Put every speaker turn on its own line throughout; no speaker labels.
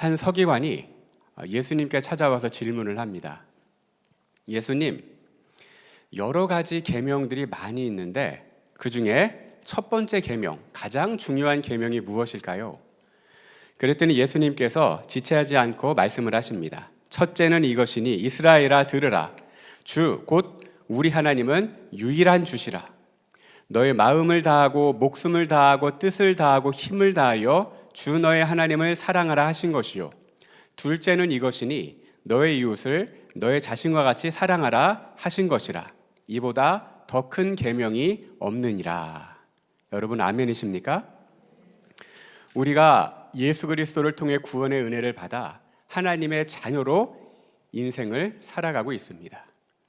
한 서기관이 예수님께 찾아와서 질문을 합니다. 예수님, 여러 가지 계명들이 많이 있는데 그 중에 첫 번째 계명, 가장 중요한 계명이 무엇일까요? 그랬더니 예수님께서 지체하지 않고 말씀을 하십니다. 첫째는 이것이니 이스라엘아 들으라. 주 곧 우리 하나님은 유일한 주시라. 너의 마음을 다하고 목숨을 다하고 뜻을 다하고 힘을 다하여 주 너의 하나님을 사랑하라 하신 것이요. 둘째는 이것이니 너의 이웃을 너의 자신과 같이 사랑하라 하신 것이라. 이보다 더 큰 계명이 없느니라. 여러분 아멘이십니까? 우리가 예수 그리스도를 통해 구원의 은혜를 받아 하나님의 자녀로 인생을 살아가고 있습니다.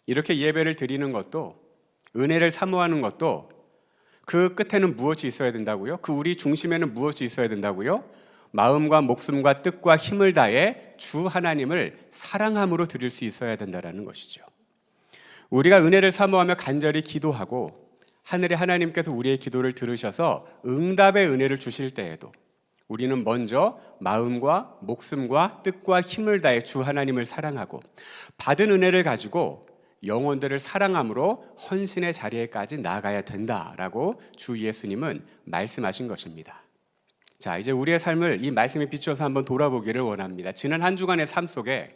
이렇게 예배를 드리는 것도, 은혜를 사모하는 것도 그 끝에는 무엇이 있어야 된다고요? 그 우리 중심에는 무엇이 있어야 된다고요? 마음과 목숨과 뜻과 힘을 다해 주 하나님을 사랑함으로 드릴 수 있어야 된다는 것이죠. 우리가 은혜를 사모하며 간절히 기도하고 하늘의 하나님께서 우리의 기도를 들으셔서 응답의 은혜를 주실 때에도 우리는 먼저 마음과 목숨과 뜻과 힘을 다해 주 하나님을 사랑하고 받은 은혜를 가지고 영혼들을 사랑함으로 헌신의 자리에까지 나아가야 된다라고 주 예수님은 말씀하신 것입니다. 자, 이제 우리의 삶을 이 말씀에 비추어서 한번 돌아보기를 원합니다. 지난 한 주간의 삶 속에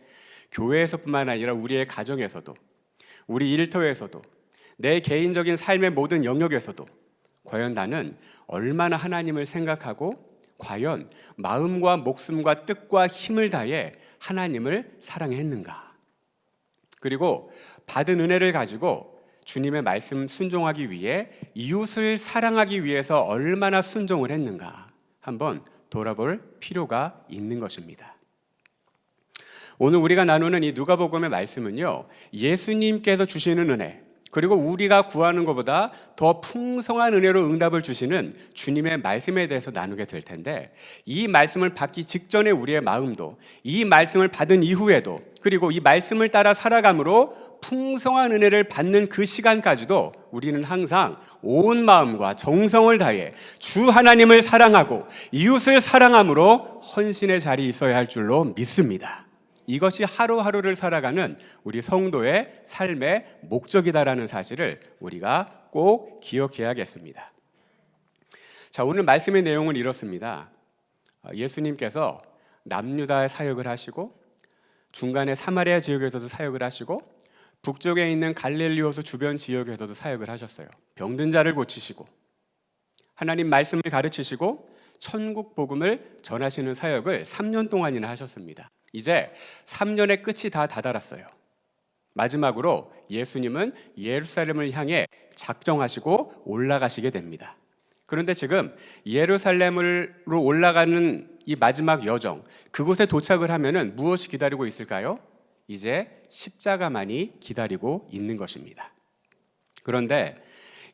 교회에서뿐만 아니라 우리의 가정에서도, 우리 일터에서도, 내 개인적인 삶의 모든 영역에서도 과연 나는 얼마나 하나님을 생각하고 과연 마음과 목숨과 뜻과 힘을 다해 하나님을 사랑했는가? 그리고 받은 은혜를 가지고 주님의 말씀 순종하기 위해 이웃을 사랑하기 위해서 얼마나 순종을 했는가? 한번 돌아볼 필요가 있는 것입니다. 오늘 우리가 나누는 이 누가복음의 말씀은요, 예수님께서 주시는 은혜, 그리고 우리가 구하는 것보다 더 풍성한 은혜로 응답을 주시는 주님의 말씀에 대해서 나누게 될 텐데, 이 말씀을 받기 직전에 우리의 마음도, 이 말씀을 받은 이후에도, 그리고 이 말씀을 따라 살아감으로 풍성한 은혜를 받는 그 시간까지도 우리는 항상 온 마음과 정성을 다해 주 하나님을 사랑하고 이웃을 사랑함으로 헌신의 자리에 있어야 할 줄로 믿습니다. 이것이 하루하루를 살아가는 우리 성도의 삶의 목적이다라는 사실을 우리가 꼭 기억해야겠습니다. 자, 오늘 말씀의 내용은 이렇습니다. 예수님께서 남유다에 사역을 하시고 중간에 사마리아 지역에서도 사역을 하시고 북쪽에 있는 갈릴리호수 주변 지역에서도 사역을 하셨어요. 병든 자를 고치시고 하나님 말씀을 가르치시고 천국 복음을 전하시는 사역을 3년 동안이나 하셨습니다. 이제 3년의 끝이 다 다다랐어요. 마지막으로 예수님은 예루살렘을 향해 작정하시고 올라가시게 됩니다. 그런데 지금 예루살렘으로 올라가는 이 마지막 여정, 그곳에 도착을 하면은 무엇이 기다리고 있을까요? 이제 십자가만이 기다리고 있는 것입니다. 그런데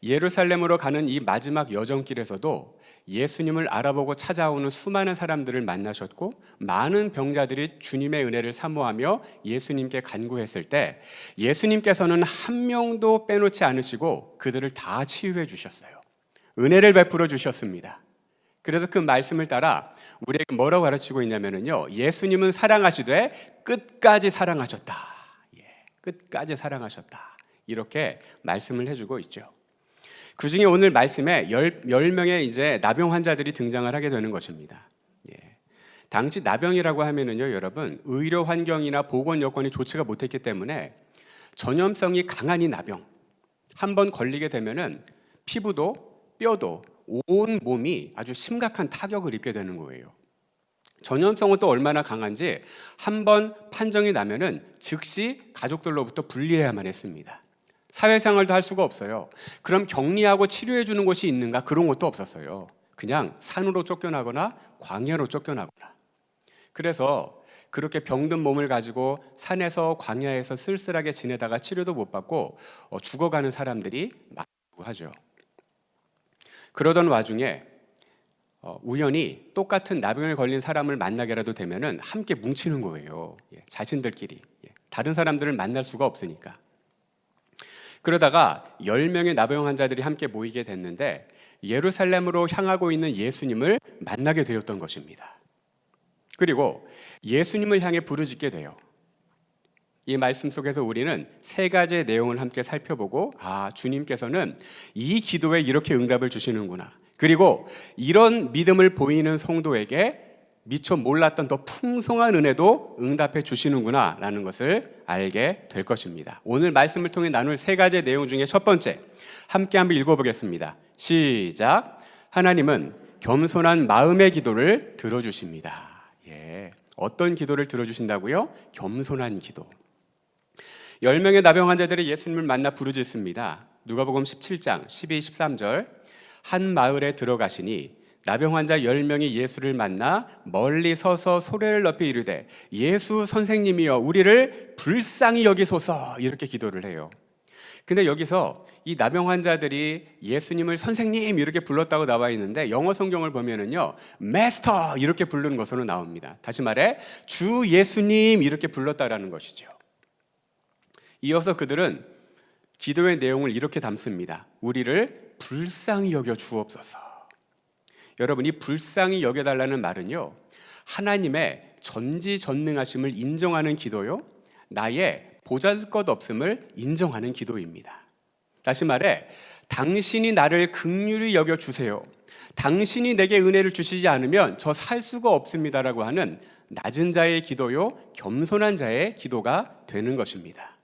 예루살렘으로 가는 이 마지막 여정길에서도 예수님을 알아보고 찾아오는 수많은 사람들을 만나셨고 많은 병자들이 주님의 은혜를 사모하며 예수님께 간구했을 때 예수님께서는 한 명도 빼놓지 않으시고 그들을 다 치유해 주셨어요. 은혜를 베풀어 주셨습니다. 그래서 그 말씀을 따라 우리에게 뭐라고 가르치고 있냐면요, 예수님은 사랑하시되 끝까지 사랑하셨다. 끝까지 사랑하셨다. 이렇게 말씀을 해주고 있죠. 그 중에 오늘 말씀에 10명의 이제 나병 환자들이 등장을 하게 되는 것입니다. 당시 나병이라고 하면은요, 여러분, 의료 환경이나 보건 여건이 좋지가 못했기 때문에 전염성이 강한 이 나병, 한번 걸리게 되면은 피부도 뼈도 온 몸이 아주 심각한 타격을 입게 되는 거예요. 전염성은 또 얼마나 강한지 한번 판정이 나면은 즉시 가족들로부터 분리해야만 했습니다. 사회생활도 할 수가 없어요. 그럼 격리하고 치료해 주는 곳이 있는가? 그런 것도 없었어요. 그냥 산으로 쫓겨나거나 광야로 쫓겨나거나. 그래서 그렇게 병든 몸을 가지고 산에서 광야에서 쓸쓸하게 지내다가 치료도 못 받고 죽어가는 사람들이 많다고 하죠. 그러던 와중에 우연히 똑같은 나병에 걸린 사람을 만나게라도 되면은 함께 뭉치는 거예요. 자신들끼리. 다른 사람들을 만날 수가 없으니까. 그러다가 10명의 나병 환자들이 함께 모이게 됐는데 예루살렘으로 향하고 있는 예수님을 만나게 되었던 것입니다. 그리고 예수님을 향해 부르짖게 돼요. 이 말씀 속에서 우리는 세 가지의 내용을 함께 살펴보고 주님께서는 이 기도에 이렇게 응답을 주시는구나. 그리고 이런 믿음을 보이는 성도에게 미처 몰랐던 더 풍성한 은혜도 응답해 주시는구나 라는 것을 알게 될 것입니다. 오늘 말씀을 통해 나눌 세 가지의 내용 중에 첫 번째, 함께 한번 읽어보겠습니다. 시작. 하나님은 겸손한 마음의 기도를 들어주십니다. 어떤 기도를 들어주신다고요? 겸손한 기도. 10명의 나병 환자들이 예수님을 만나 부르짖습니다. 누가복음 17장 12, 13절. 한 마을에 들어가시니 나병 환자 10명이 예수를 만나 멀리 서서 소리를 높이 이르되 예수 선생님이여 우리를 불쌍히 여기소서, 이렇게 기도를 해요. 근데 여기서 이 나병 환자들이 예수님을 선생님 이렇게 불렀다고 나와 있는데 영어 성경을 보면은요 마스터 이렇게 부르는 것으로 나옵니다. 다시 말해 주 예수님 이렇게 불렀다라는 것이죠. 이어서 그들은 기도의 내용을 이렇게 담습니다. 우리를 불쌍히 여겨 주옵소서. 여러분, 이 불쌍히 여겨달라는 말은요 하나님의 전지전능하심을 인정하는 기도요, 나의 보잘것없음을 인정하는 기도입니다. 다시 말해 당신이 나를 긍휼히 여겨주세요, 당신이 내게 은혜를 주시지 않으면 저 살 수가 없습니다라고 하는 낮은 자의 기도요, 겸손한 자의 기도가 되는 것입니다.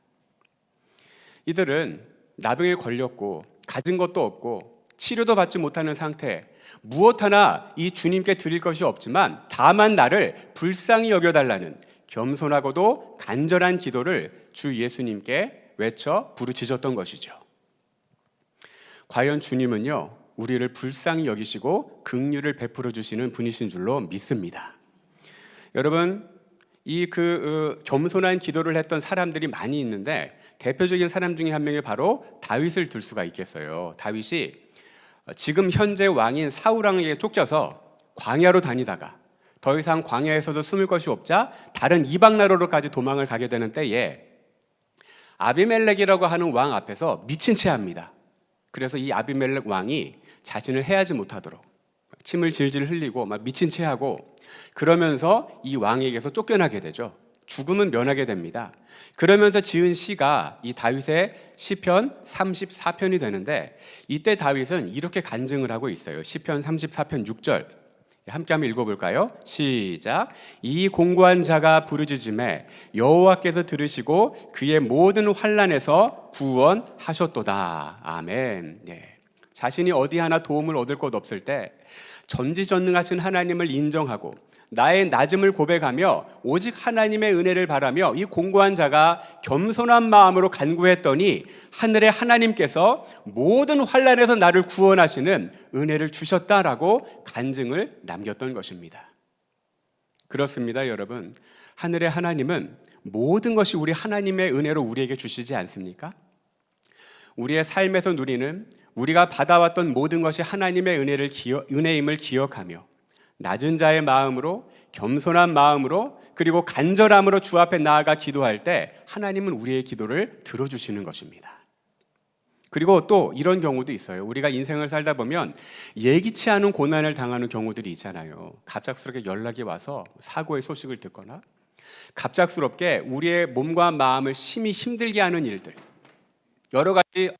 이들은 나병에 걸렸고 가진 것도 없고 치료도 받지 못하는 상태, 무엇 하나 이 주님께 드릴 것이 없지만 다만 나를 불쌍히 여겨달라는 겸손하고도 간절한 기도를 주 예수님께 외쳐 부르짖었던 것이죠. 과연 주님은요 우리를 불쌍히 여기시고 긍휼을 베풀어 주시는 분이신 줄로 믿습니다. 여러분, 이 겸손한 기도를 했던 사람들이 많이 있는데 대표적인 사람 중에 한 명이 바로 다윗을 들 수가 있겠어요. 다윗이 지금 현재 왕인 사울 왕에게 쫓겨서 광야로 다니다가 더 이상 광야에서도 숨을 것이 없자 다른 이방 나라로까지 도망을 가게 되는 때에 아비멜렉이라고 하는 왕 앞에서 미친 채 합니다. 그래서 이 아비멜렉 왕이 자신을 해하지 못하도록 침을 질질 흘리고 막 미친 채 하고, 그러면서 이 왕에게서 쫓겨나게 되죠. 죽음은 면하게 됩니다. 그러면서 지은 시가 이 다윗의 시편 34편이 되는데, 이때 다윗은 이렇게 간증을 하고 있어요. 시편 34편 6절 함께 한번 읽어볼까요? 시작. 이 공고한 자가 부르짖음에 여호와께서 들으시고 그의 모든 환난에서 구원하셨도다. 아멘. 자신이 어디 하나 도움을 얻을 것 없을 때 전지전능하신 하나님을 인정하고 나의 낮음을 고백하며 오직 하나님의 은혜를 바라며 이 공고한 자가 겸손한 마음으로 간구했더니 하늘의 하나님께서 모든 환난에서 나를 구원하시는 은혜를 주셨다라고 간증을 남겼던 것입니다. 그렇습니다, 여러분. 하늘의 하나님은 모든 것이 우리 하나님의 은혜로 우리에게 주시지 않습니까? 우리의 삶에서 누리는 우리가 받아왔던 모든 것이 하나님의 은혜임을 기억하며 낮은 자의 마음으로, 겸손한 마음으로, 그리고 간절함으로 주 앞에 나아가 기도할 때 하나님은 우리의 기도를 들어주시는 것입니다. 그리고 또 이런 경우도 있어요. 우리가 인생을 살다 보면 예기치 않은 고난을 당하는 경우들이 있잖아요. 갑작스럽게 연락이 와서 사고의 소식을 듣거나 갑작스럽게 우리의 몸과 마음을 심히 힘들게 하는 일들, 여러 가지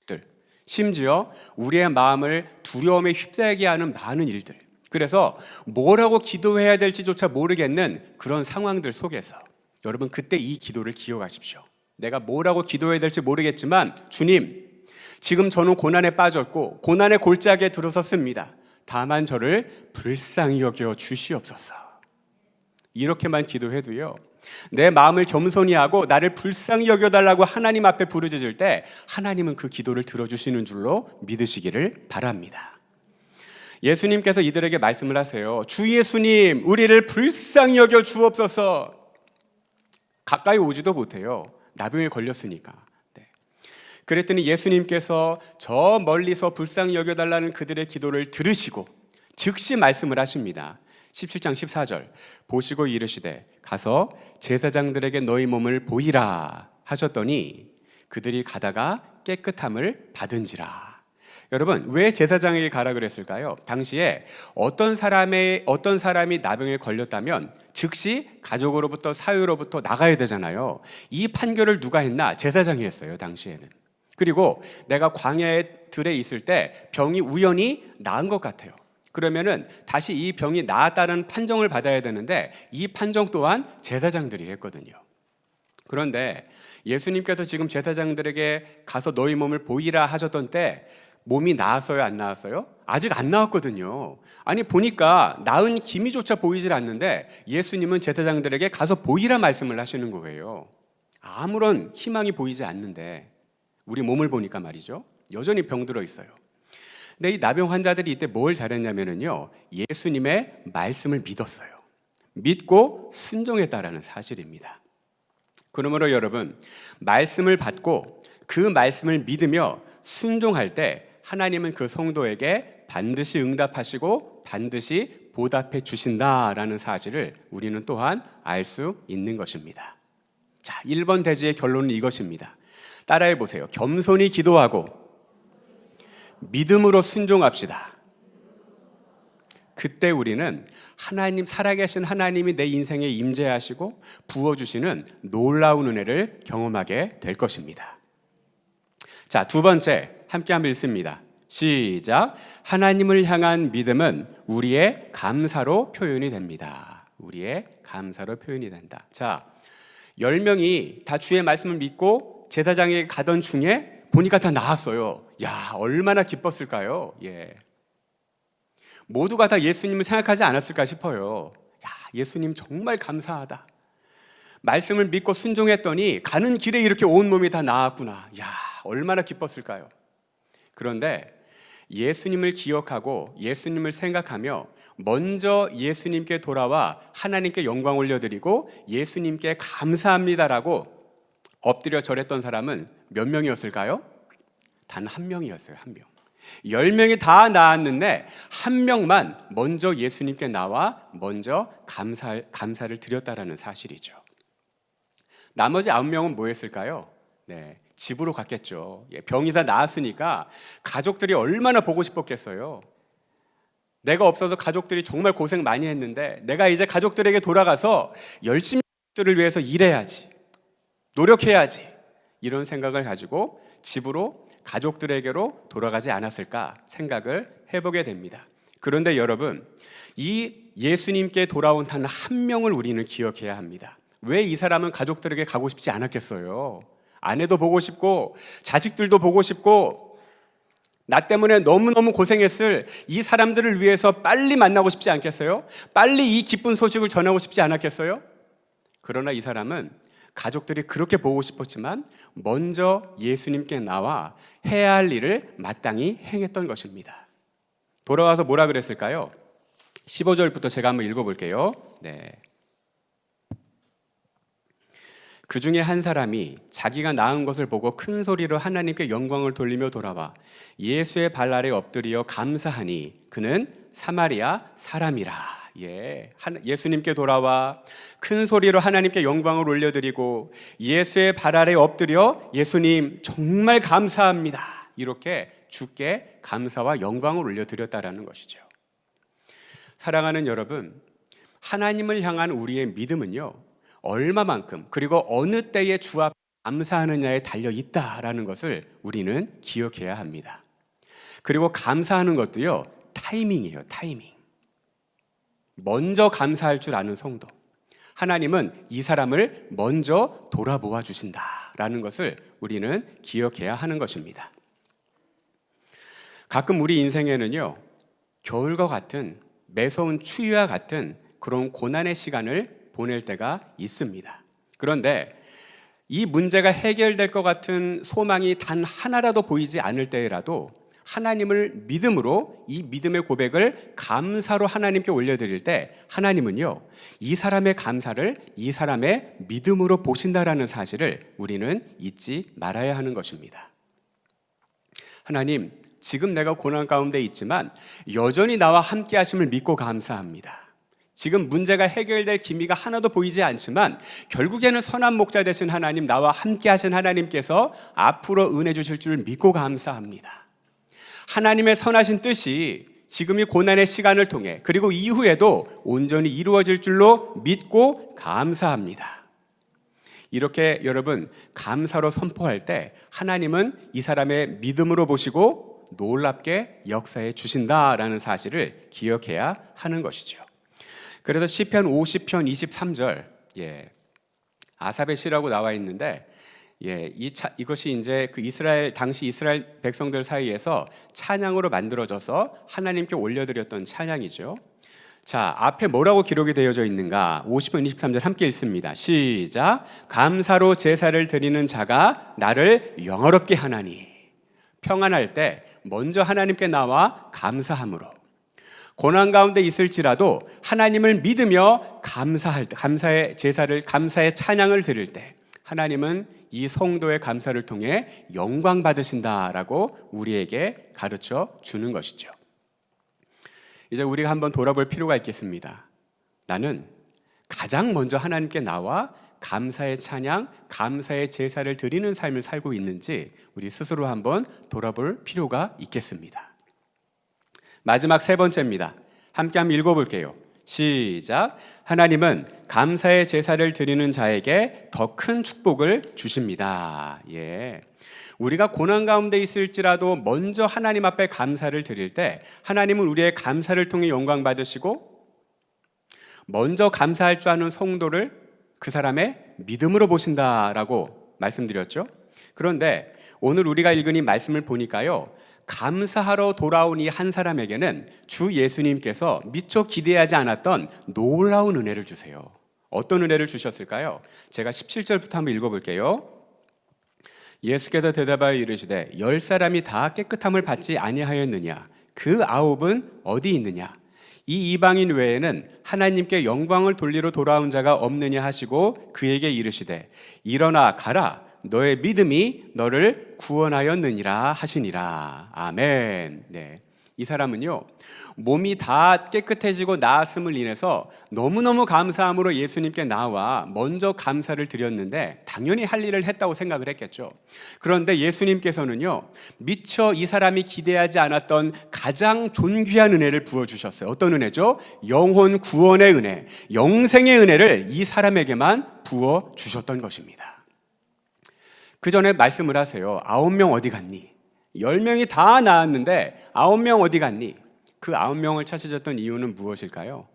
일들, 심지어 우리의 마음을 두려움에 휩싸이게 하는 많은 일들, 그래서 뭐라고 기도해야 될지조차 모르겠는 그런 상황들 속에서 여러분, 그때 이 기도를 기억하십시오. 내가 뭐라고 기도해야 될지 모르겠지만 주님, 지금 저는 고난에 빠졌고 고난의 골짜기에 들어섰습니다. 다만 저를 불쌍히 여겨 주시옵소서. 이렇게만 기도해도요, 내 마음을 겸손히 하고 나를 불쌍히 여겨달라고 하나님 앞에 부르짖을 때 하나님은 그 기도를 들어주시는 줄로 믿으시기를 바랍니다. 예수님께서 이들에게 말씀을 하세요. 주 예수님, 우리를 불쌍히 여겨 주옵소서. 가까이 오지도 못해요. 나병에 걸렸으니까. 그랬더니 예수님께서 저 멀리서 불쌍히 여겨달라는 그들의 기도를 들으시고 즉시 말씀을 하십니다. 17장 14절 보시고 이르시되 가서 제사장들에게 너희 몸을 보이라 하셨더니 그들이 가다가 깨끗함을 받은지라. 여러분, 왜 제사장에게 가라 그랬을까요? 당시에 어떤 사람이 나병에 걸렸다면 즉시 가족으로부터 사유로부터 나가야 되잖아요. 이 판결을 누가 했나? 제사장이 했어요, 당시에는. 그리고 내가 광야에 들에 있을 때 병이 우연히 나은 것 같아요. 그러면은 다시 이 병이 나았다는 판정을 받아야 되는데 이 판정 또한 제사장들이 했거든요. 그런데 예수님께서 지금 제사장들에게 가서 너희 몸을 보이라 하셨던 때 몸이 나았어요, 안 나았어요? 아직 안 나왔거든요. 아니 보니까 나은 기미조차 보이질 않는데 예수님은 제사장들에게 가서 보이라 말씀을 하시는 거예요. 아무런 희망이 보이지 않는데 우리 몸을 보니까 말이죠, 여전히 병들어 있어요. 근데 이 나병 환자들이 이때 뭘 잘했냐면요, 예수님의 말씀을 믿었어요. 믿고 순종했다라는 사실입니다. 그러므로 여러분, 말씀을 받고 그 말씀을 믿으며 순종할 때 하나님은 그 성도에게 반드시 응답하시고 반드시 보답해 주신다라는 사실을 우리는 또한 알 수 있는 것입니다. 자, 1번 대지의 결론은 이것입니다. 따라해 보세요. 겸손히 기도하고 믿음으로 순종합시다. 그때 우리는 하나님, 살아계신 하나님이 내 인생에 임재하시고 부어주시는 놀라운 은혜를 경험하게 될 것입니다. 자, 두 번째, 함께 한번 읽습니다. 시작. 하나님을 향한 믿음은 우리의 감사로 표현이 됩니다. 우리의 감사로 표현이 된다. 자, 10명이 다 주의 말씀을 믿고 제사장에게 가던 중에 보니까 다 나았어요. 야, 얼마나 기뻤을까요? 예. 모두가 다 예수님을 생각하지 않았을까 싶어요. 야, 예수님 정말 감사하다. 말씀을 믿고 순종했더니 가는 길에 이렇게 온몸이 다 나았구나. 야, 얼마나 기뻤을까요? 그런데 예수님을 기억하고 예수님을 생각하며 먼저 예수님께 돌아와 하나님께 영광 올려드리고 예수님께 감사합니다라고 엎드려 절했던 사람은 몇 명이었을까요? 단 한 명이었어요. 한 명. 10명이 다 나았는데 한 명만 먼저 예수님께 나와 먼저 감사를 드렸다라는 사실이죠. 나머지 9명은 뭐 했을까요? 네, 집으로 갔겠죠. 병이 다 나았으니까 가족들이 얼마나 보고 싶었겠어요. 내가 없어서 가족들이 정말 고생 많이 했는데 내가 이제 가족들에게 돌아가서 열심히 가족들을 위해서 일해야지, 노력해야지, 이런 생각을 가지고 집으로 가족들에게로 돌아가지 않았을까 생각을 해보게 됩니다. 그런데 여러분, 이 예수님께 돌아온 단 한 명을 우리는 기억해야 합니다. 왜 이 사람은 가족들에게 가고 싶지 않았겠어요? 아내도 보고 싶고 자식들도 보고 싶고 나 때문에 너무너무 고생했을 이 사람들을 위해서 빨리 만나고 싶지 않겠어요? 빨리 이 기쁜 소식을 전하고 싶지 않았겠어요? 그러나 이 사람은 가족들이 그렇게 보고 싶었지만 먼저 예수님께 나와 해야 할 일을 마땅히 행했던 것입니다. 돌아와서 뭐라 그랬을까요? 15절부터 제가 한번 읽어볼게요. 네. 그 중에 한 사람이 자기가 낳은 것을 보고 큰 소리로 하나님께 영광을 돌리며 돌아와 예수의 발 아래 엎드려 감사하니 그는 사마리아 사람이라. 예수님께 돌아와 큰 소리로 하나님께 영광을 올려드리고 예수의 발 아래 엎드려 예수님 정말 감사합니다, 이렇게 주께 감사와 영광을 올려드렸다라는 것이죠. 사랑하는 여러분, 하나님을 향한 우리의 믿음은요, 얼마만큼 그리고 어느 때에 주 앞에 감사하느냐에 달려있다라는 것을 우리는 기억해야 합니다. 그리고 감사하는 것도요, 타이밍이에요. 타이밍. 먼저 감사할 줄 아는 성도, 하나님은 이 사람을 먼저 돌아보아 주신다라는 것을 우리는 기억해야 하는 것입니다. 가끔 우리 인생에는요, 겨울과 같은 매서운 추위와 같은 그런 고난의 시간을 보낼 때가 있습니다. 그런데 이 문제가 해결될 것 같은 소망이 단 하나라도 보이지 않을 때라도 하나님을 믿음으로, 이 믿음의 고백을 감사로 하나님께 올려드릴 때 하나님은요, 이 사람의 감사를 이 사람의 믿음으로 보신다라는 사실을 우리는 잊지 말아야 하는 것입니다. 하나님, 지금 내가 고난 가운데 있지만 여전히 나와 함께 하심을 믿고 감사합니다. 지금 문제가 해결될 기미가 하나도 보이지 않지만 결국에는 선한 목자 되신 하나님, 나와 함께 하신 하나님께서 앞으로 은혜 주실 줄 믿고 감사합니다. 하나님의 선하신 뜻이 지금 이 고난의 시간을 통해 그리고 이후에도 온전히 이루어질 줄로 믿고 감사합니다. 이렇게 여러분 감사로 선포할 때 하나님은 이 사람의 믿음으로 보시고 놀랍게 역사해 주신다라는 사실을 기억해야 하는 것이죠. 그래서 시편 50편 23절 아삽의 시라고 나와 있는데 이것이 이제 그 당시 이스라엘 백성들 사이에서 찬양으로 만들어져서 하나님께 올려드렸던 찬양이죠. 자, 앞에 뭐라고 기록이 되어져 있는가? 50편 23절 함께 읽습니다. 시작. 감사로 제사를 드리는 자가 나를 영화롭게 하나니. 평안할 때 먼저 하나님께 나와 감사함으로, 고난 가운데 있을지라도 하나님을 믿으며 감사의 제사를, 감사의 찬양을 드릴 때 하나님은 이 성도의 감사를 통해 영광 받으신다라고 우리에게 가르쳐 주는 것이죠. 이제 우리가 한번 돌아볼 필요가 있겠습니다. 나는 가장 먼저 하나님께 나와 감사의 찬양, 감사의 제사를 드리는 삶을 살고 있는지 우리 스스로 한번 돌아볼 필요가 있겠습니다. 마지막 세 번째입니다. 함께 한번 읽어볼게요. 시작. 하나님은 감사의 제사를 드리는 자에게 더 큰 축복을 주십니다. 우리가 고난 가운데 있을지라도 먼저 하나님 앞에 감사를 드릴 때 하나님은 우리의 감사를 통해 영광 받으시고, 먼저 감사할 줄 아는 성도를 그 사람의 믿음으로 보신다라고 말씀드렸죠. 그런데 오늘 우리가 읽은 이 말씀을 보니까요, 감사하러 돌아온 이 한 사람에게는 주 예수님께서 미처 기대하지 않았던 놀라운 은혜를 주세요. 어떤 은혜를 주셨을까요? 제가 17절부터 한번 읽어볼게요. 예수께서 대답하여 이르시되 10사람이 다 깨끗함을 받지 아니하였느냐? 그 9은 어디 있느냐? 이 이방인 외에는 하나님께 영광을 돌리러 돌아온 자가 없느냐 하시고 그에게 이르시되 일어나 가라, 너의 믿음이 너를 구원하였느니라 하시니라. 아멘. 이 사람은요, 몸이 다 깨끗해지고 나았음을 인해서 너무너무 감사함으로 예수님께 나와 먼저 감사를 드렸는데 당연히 할 일을 했다고 생각을 했겠죠. 그런데 예수님께서는요, 미처 이 사람이 기대하지 않았던 가장 존귀한 은혜를 부어주셨어요. 어떤 은혜죠? 영혼 구원의 은혜, 영생의 은혜를 이 사람에게만 부어주셨던 것입니다. 그 전에 말씀을 하세요. 9명 어디 갔니? 10명이 다 나았는데 9명 어디 갔니? 그 9명을 찾으셨던 이유는 무엇일까요?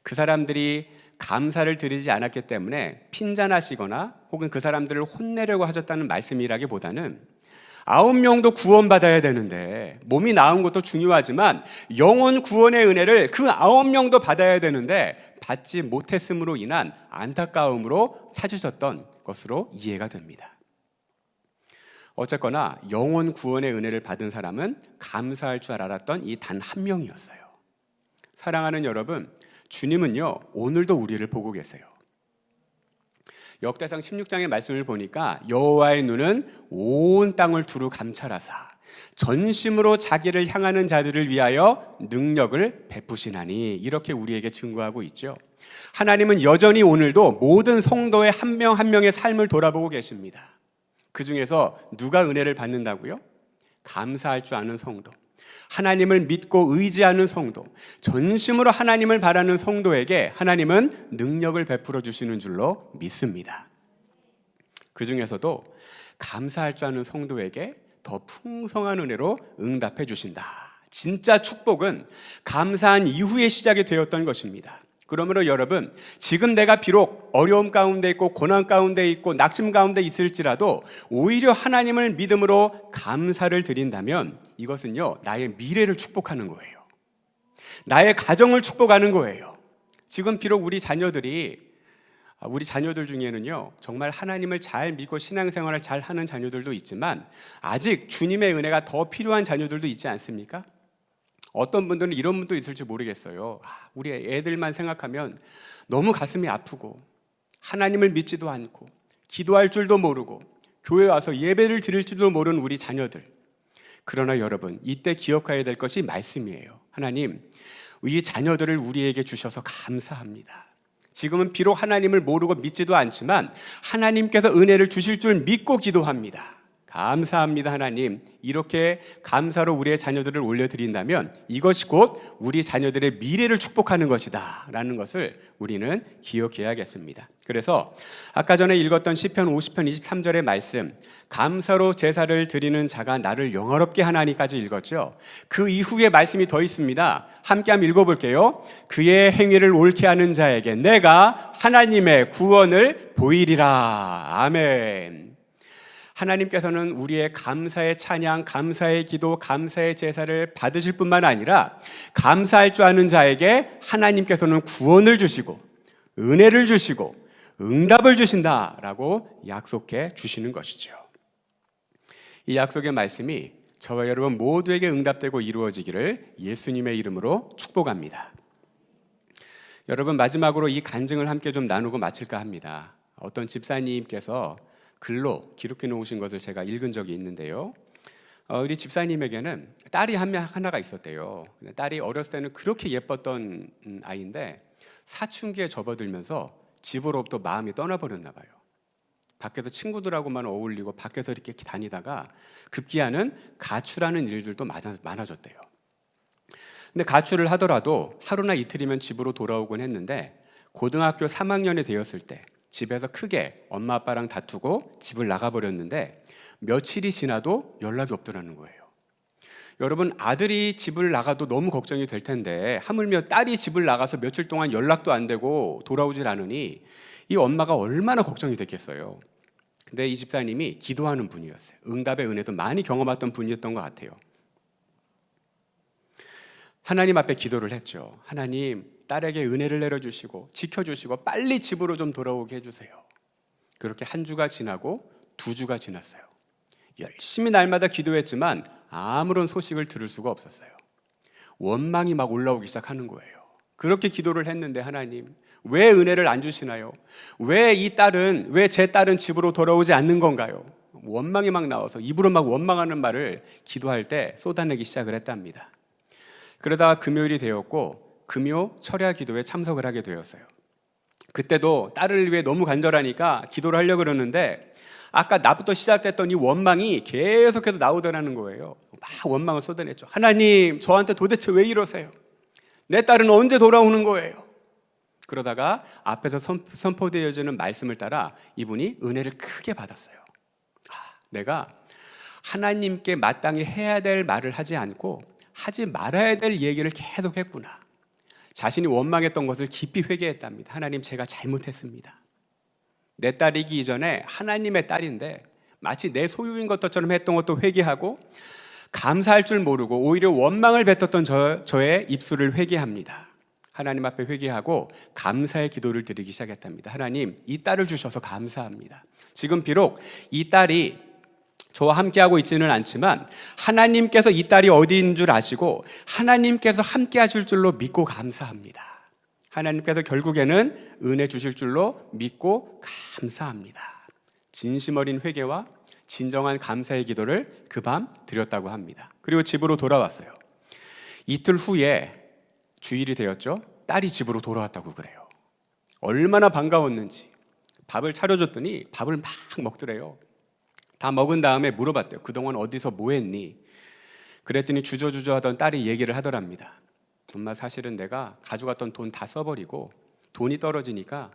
그 사람들이 감사를 드리지 않았기 때문에 핀잔하시거나 혹은 그 사람들을 혼내려고 하셨다는 말씀이라기보다는 9명도 구원받아야 되는데, 몸이 나은 것도 중요하지만 영혼 구원의 은혜를 그 9명도 받아야 되는데 받지 못했음으로 인한 안타까움으로 찾으셨던 것으로 이해가 됩니다. 어쨌거나 영혼 구원의 은혜를 받은 사람은 감사할 줄 알았던 이 단 한 명이었어요. 사랑하는 여러분, 주님은요, 오늘도 우리를 보고 계세요. 역대상 16장의 말씀을 보니까 여호와의 눈은 온 땅을 두루 감찰하사 전심으로 자기를 향하는 자들을 위하여 능력을 베푸시나니, 이렇게 우리에게 증거하고 있죠. 하나님은 여전히 오늘도 모든 성도의 한 명 한 명의 삶을 돌아보고 계십니다. 그 중에서 누가 은혜를 받는다고요? 감사할 줄 아는 성도, 하나님을 믿고 의지하는 성도, 전심으로 하나님을 바라는 성도에게 하나님은 능력을 베풀어 주시는 줄로 믿습니다. 그 중에서도 감사할 줄 아는 성도에게 더 풍성한 은혜로 응답해 주신다. 진짜 축복은 감사한 이후에 시작이 되었던 것입니다. 그러므로 여러분, 지금 내가 비록 어려움 가운데 있고 고난 가운데 있고 낙심 가운데 있을지라도 오히려 하나님을 믿음으로 감사를 드린다면 이것은요, 나의 미래를 축복하는 거예요. 나의 가정을 축복하는 거예요. 지금 비록 우리 자녀들 중에는요, 정말 하나님을 잘 믿고 신앙생활을 잘 하는 자녀들도 있지만 아직 주님의 은혜가 더 필요한 자녀들도 있지 않습니까? 어떤 분들은 이런 분도 있을지 모르겠어요. 우리 애들만 생각하면 너무 가슴이 아프고 하나님을 믿지도 않고 기도할 줄도 모르고 교회 와서 예배를 드릴 줄도 모르는 우리 자녀들. 그러나 여러분, 이때 기억해야 될 것이 말씀이에요. 하나님, 이 자녀들을 우리에게 주셔서 감사합니다. 지금은 비록 하나님을 모르고 믿지도 않지만 하나님께서 은혜를 주실 줄 믿고 기도합니다. 감사합니다 하나님. 이렇게 감사로 우리의 자녀들을 올려드린다면 이것이 곧 우리 자녀들의 미래를 축복하는 것이다 라는 것을 우리는 기억해야겠습니다. 그래서 아까 전에 읽었던 시편 50편 23절의 말씀, 감사로 제사를 드리는 자가 나를 영화롭게 하나니까지 읽었죠. 그 이후에 말씀이 더 있습니다. 함께 한번 읽어볼게요. 그의 행위를 옳게 하는 자에게 내가 하나님의 구원을 보이리라. 아멘. 하나님께서는 우리의 감사의 찬양, 감사의 기도, 감사의 제사를 받으실 뿐만 아니라 감사할 줄 아는 자에게 하나님께서는 구원을 주시고 은혜를 주시고 응답을 주신다라고 약속해 주시는 것이죠. 이 약속의 말씀이 저와 여러분 모두에게 응답되고 이루어지기를 예수님의 이름으로 축복합니다. 여러분, 마지막으로 이 간증을 함께 좀 나누고 마칠까 합니다. 어떤 집사님께서 글로 기록해 놓으신 것을 제가 읽은 적이 있는데요. 우리 집사님에게는 딸이 하나가 있었대요. 딸이 어렸을 때는 그렇게 예뻤던 아이인데 사춘기에 접어들면서 집으로부터 마음이 떠나버렸나 봐요. 밖에서 친구들하고만 어울리고 밖에서 이렇게 다니다가 급기야는 가출하는 일들도 많아졌대요. 근데 가출을 하더라도 하루나 이틀이면 집으로 돌아오곤 했는데 고등학교 3학년이 되었을 때 집에서 크게 엄마 아빠랑 다투고 집을 나가버렸는데 며칠이 지나도 연락이 없더라는 거예요. 여러분, 아들이 집을 나가도 너무 걱정이 될 텐데 하물며 딸이 집을 나가서 며칠 동안 연락도 안 되고 돌아오질 않으니 이 엄마가 얼마나 걱정이 됐겠어요. 근데 이 집사님이 기도하는 분이었어요. 응답의 은혜도 많이 경험했던 분이었던 것 같아요. 하나님 앞에 기도를 했죠. 하나님, 딸에게 은혜를 내려주시고 지켜주시고 빨리 집으로 좀 돌아오게 해주세요. 그렇게 한 주가 지나고 두 주가 지났어요. 열심히 날마다 기도했지만 아무런 소식을 들을 수가 없었어요. 원망이 막 올라오기 시작하는 거예요. 그렇게 기도를 했는데 하나님, 왜 은혜를 안 주시나요? 왜 제 딸은 집으로 돌아오지 않는 건가요? 원망이 막 나와서 입으로 막 원망하는 말을 기도할 때 쏟아내기 시작을 했답니다. 그러다가 금요일이 되었고 금요 철야 기도에 참석을 하게 되었어요. 그때도 딸을 위해 너무 간절하니까 기도를 하려고 그러는데 아까 나부터 시작됐던 이 원망이 계속해서 나오더라는 거예요. 막 원망을 쏟아냈죠. 하나님, 저한테 도대체 왜 이러세요? 내 딸은 언제 돌아오는 거예요? 그러다가 앞에서 선포되어지는 말씀을 따라 이분이 은혜를 크게 받았어요. 내가 하나님께 마땅히 해야 될 말을 하지 않고 하지 말아야 될 얘기를 계속 했구나. 자신이 원망했던 것을 깊이 회개했답니다. 하나님, 제가 잘못했습니다. 내 딸이기 이전에 하나님의 딸인데 마치 내 소유인 것처럼 했던 것도 회개하고 감사할 줄 모르고 오히려 원망을 뱉었던 저의 입술을 회개합니다. 하나님 앞에 회개하고 감사의 기도를 드리기 시작했답니다. 하나님, 이 딸을 주셔서 감사합니다. 지금 비록 이 딸이 저와 함께하고 있지는 않지만 하나님께서 이 딸이 어디인 줄 아시고 하나님께서 함께 하실 줄로 믿고 감사합니다. 하나님께서 결국에는 은혜 주실 줄로 믿고 감사합니다. 진심 어린 회개와 진정한 감사의 기도를 그 밤 드렸다고 합니다. 그리고 집으로 돌아왔어요. 이틀 후에 주일이 되었죠. 딸이 집으로 돌아왔다고 그래요. 얼마나 반가웠는지 밥을 차려줬더니 밥을 막 먹더래요. 다 먹은 다음에 물어봤대요. 그동안 어디서 뭐 했니? 그랬더니 주저주저 하던 딸이 얘기를 하더랍니다. 엄마, 사실은 내가 가져갔던 돈 다 써버리고 돈이 떨어지니까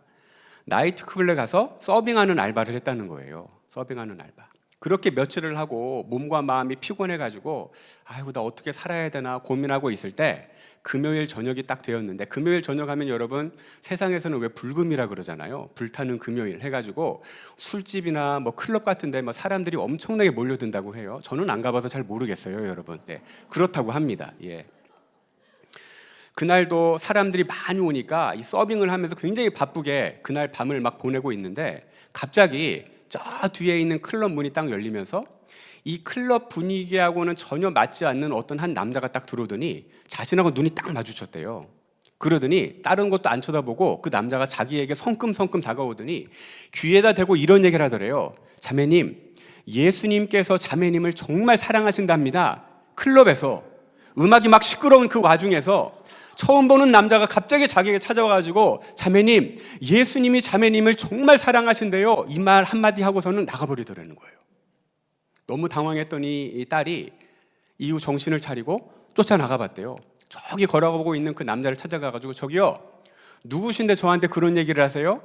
나이트클럽에 가서 서빙하는 알바를 했다는 거예요. 서빙하는 알바. 그렇게 며칠을 하고 몸과 마음이 피곤해가지고 아이고 나 어떻게 살아야 되나 고민하고 있을 때 금요일 저녁이 딱 되었는데, 금요일 저녁 하면 여러분 세상에서는 왜 불금이라 그러잖아요. 불타는 금요일 해가지고 술집이나 뭐 클럽 같은데 뭐 사람들이 엄청나게 몰려든다고 해요. 저는 안 가봐서 잘 모르겠어요, 여러분. 네, 그렇다고 합니다. 예. 그날도 사람들이 많이 오니까 이 서빙을 하면서 굉장히 바쁘게 그날 밤을 막 보내고 있는데 갑자기 저 뒤에 있는 클럽 문이 딱 열리면서 이 클럽 분위기하고는 전혀 맞지 않는 어떤 한 남자가 딱 들어오더니 자신하고 눈이 딱 마주쳤대요. 그러더니 다른 것도 안 쳐다보고 그 남자가 자기에게 성큼성큼 다가오더니 귀에다 대고 이런 얘기를 하더래요. 자매님, 예수님께서 자매님을 정말 사랑하신답니다. 클럽에서 음악이 막 시끄러운 그 와중에서 처음 보는 남자가 갑자기 자기에게 찾아와가지고 자매님, 예수님이 자매님을 정말 사랑하신대요. 이 말 한마디 하고서는 나가버리더라는 거예요. 너무 당황했던 이 딸이 이후 정신을 차리고 쫓아나가 봤대요. 저기 걸어가고 있는 그 남자를 찾아가가지고 저기요, 누구신데 저한테 그런 얘기를 하세요?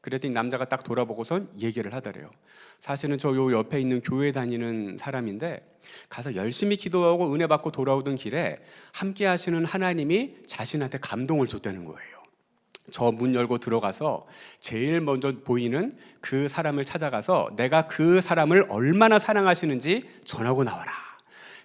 그랬더니 남자가 딱 돌아보고선 얘기를 하더래요. 사실은 저 요 옆에 있는 교회 다니는 사람인데 가서 열심히 기도하고 은혜 받고 돌아오던 길에 함께 하시는 하나님이 자신한테 감동을 줬다는 거예요. 저 문 열고 들어가서 제일 먼저 보이는 그 사람을 찾아가서 내가 그 사람을 얼마나 사랑하시는지 전하고 나와라.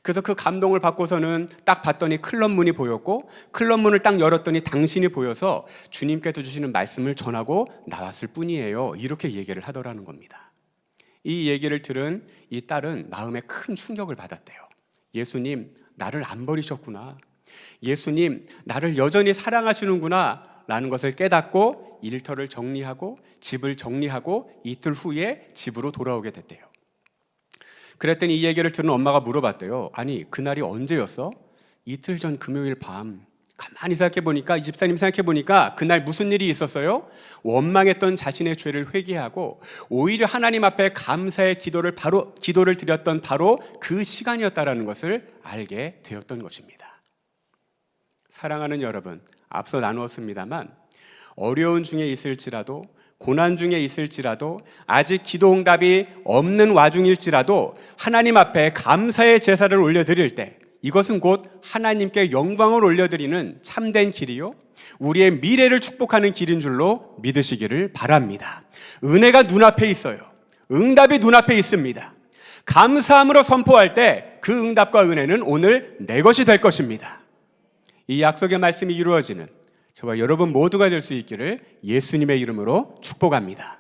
그래서 그 감동을 받고서는 딱 봤더니 클럽 문이 보였고, 클럽 문을 딱 열었더니 당신이 보여서 주님께서 주시는 말씀을 전하고 나왔을 뿐이에요. 이렇게 얘기를 하더라는 겁니다. 이 얘기를 들은 이 딸은 마음에 큰 충격을 받았대요. 예수님, 나를 안 버리셨구나. 예수님, 나를 여전히 사랑하시는구나 라는 것을 깨닫고 일터를 정리하고 집을 정리하고 이틀 후에 집으로 돌아오게 됐대요. 그랬더니 이 얘기를 들은 엄마가 물어봤대요. 아니, 그날이 언제였어? 이틀 전 금요일 밤. 가만히 생각해보니까, 이 집사님 생각해보니까 그날 무슨 일이 있었어요? 원망했던 자신의 죄를 회개하고 오히려 하나님 앞에 감사의 기도를 드렸던 바로 그 시간이었다라는 것을 알게 되었던 것입니다. 사랑하는 여러분, 앞서 나누었습니다만 어려운 중에 있을지라도, 고난 중에 있을지라도, 아직 기도 응답이 없는 와중일지라도 하나님 앞에 감사의 제사를 올려드릴 때 이것은 곧 하나님께 영광을 올려드리는 참된 길이요, 우리의 미래를 축복하는 길인 줄로 믿으시기를 바랍니다. 은혜가 눈앞에 있어요. 응답이 눈앞에 있습니다. 감사함으로 선포할 때 그 응답과 은혜는 오늘 내 것이 될 것입니다. 이 약속의 말씀이 이루어지는 저와 여러분 모두가 될 수 있기를 예수님의 이름으로 축복합니다.